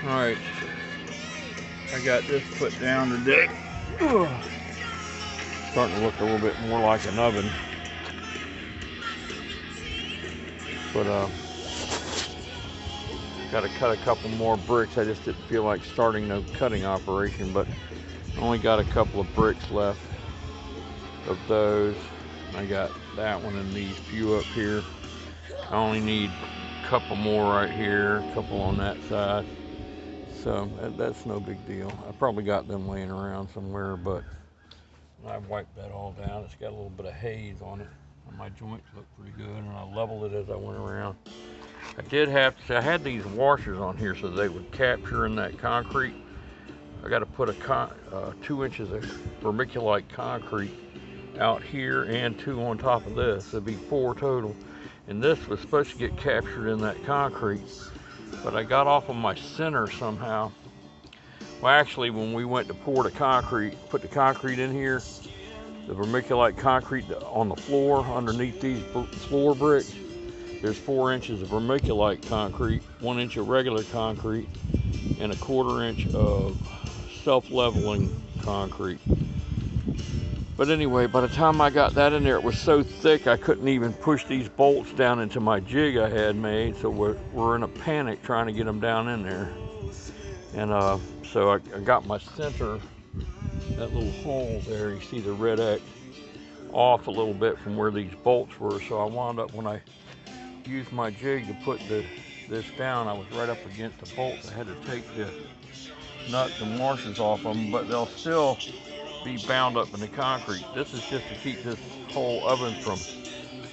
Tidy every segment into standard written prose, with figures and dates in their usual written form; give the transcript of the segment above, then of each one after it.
Alright, I got this put down today. Starting to look a little bit more like an oven. But got to cut a couple more bricks. I just didn't feel like starting no cutting operation, but only got a couple of bricks left of those. I got that one and these few up here. I only need a couple more right here, a couple on that side. So that's no big deal. I probably got them laying around somewhere, but I wiped that all down. It's got a little bit of haze on it. And my joints look pretty good, and I leveled it as I went around. I did have to, I had these washers on here so they would capture in that concrete. I got to put a 2 inches of vermiculite concrete out here and 2 on top of this. It'd be 4 total. And this was supposed to get captured in that concrete, but I got off of my center somehow. Well, actually, when we went to pour the concrete, put the concrete in here, the vermiculite concrete on the floor underneath these floor bricks, there's 4 inches of vermiculite concrete, 1 inch of regular concrete, and 1/4 inch of self-leveling concrete. But anyway, by the time I got that in there, it was so thick I couldn't even push these bolts down into my jig I had made. So we're in a panic trying to get them down in there. And so I got my center, that little hole there, you see the red X, off a little bit from where these bolts were. So I wound up, when I used my jig to put this down, I was right up against the bolts. I had to take the nuts and washers off them, but they'll still be bound up in the concrete. This is just to keep this whole oven from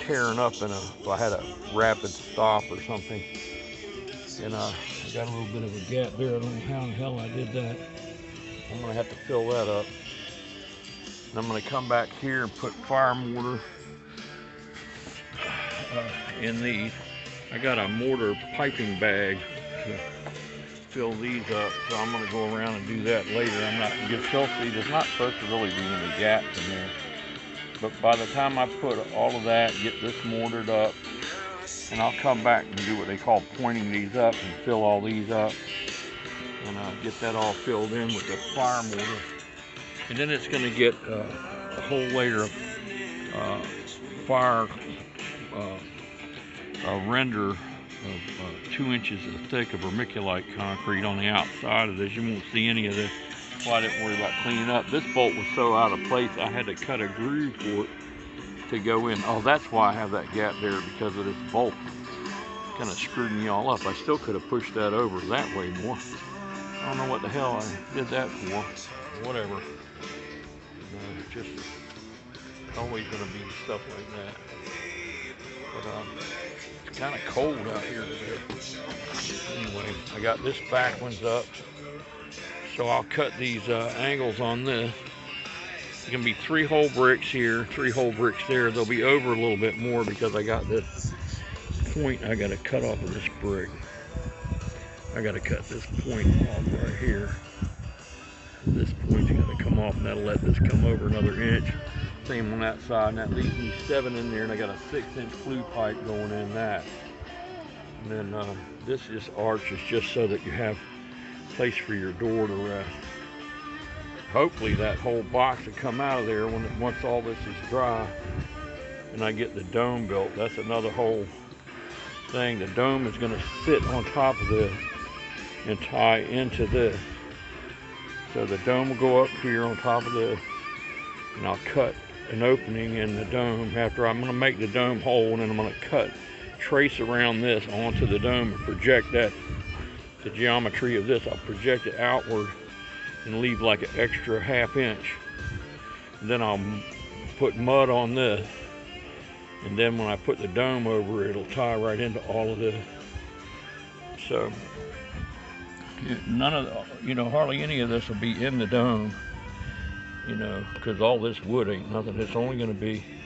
tearing up if I had a rapid stop or something. And I got a little bit of a gap there. I don't know how in the hell I did that. I'm gonna have to fill that up. And I'm gonna come back here and put fire mortar in these. I got a mortar piping bag to fill these up, so I'm going to go around and do that later. I'm not going to get filthy. There's not supposed to really be any gaps in there. But by the time I put all of that, get this mortared up, and I'll come back and do what they call pointing these up and fill all these up. And I'll get that all filled in with the fire mortar. And then it's going to get a whole layer of fire render of 2 inches thick of vermiculite concrete on the outside of this. You won't see any of this, so I didn't worry about cleaning up. This bolt was so out of place, I had to cut a groove for it to go in. Oh, that's why I have that gap there, because of this bolt. Kind of screwed me all up. I still could have pushed that over that way more. I don't know what the hell I did that for. Whatever. Just always gonna be stuff like that. But it's kind of cold out here today. Anyway, I got this back one's up, so I'll cut these angles on this. It's gonna be 3 whole bricks here, 3 whole bricks there. They'll be over a little bit more because I got this point I gotta cut off of this brick. I gotta cut this point off right here. This point's gonna come off, and that'll let this come over another inch. Same on that side, and that leaves me 7 in there, and I got a 6-inch flue pipe going in that. And then this arch is just so that you have place for your door to rest. Hopefully that whole box will come out of there once all this is dry and I get the dome built. That's another whole thing. The dome is going to sit on top of this and tie into this. So the dome will go up here on top of this, and I'll cut an opening in the dome. After I'm going to make the dome hole, and then I'm going to trace around this onto the dome and project that, the geometry of this, I'll project it outward and leave like an extra 1/2 inch. And then I'll put mud on this, and then when I put the dome over, it'll tie right into all of this. So none of hardly any of this will be in the dome, because all this wood ain't nothing. It's only going to be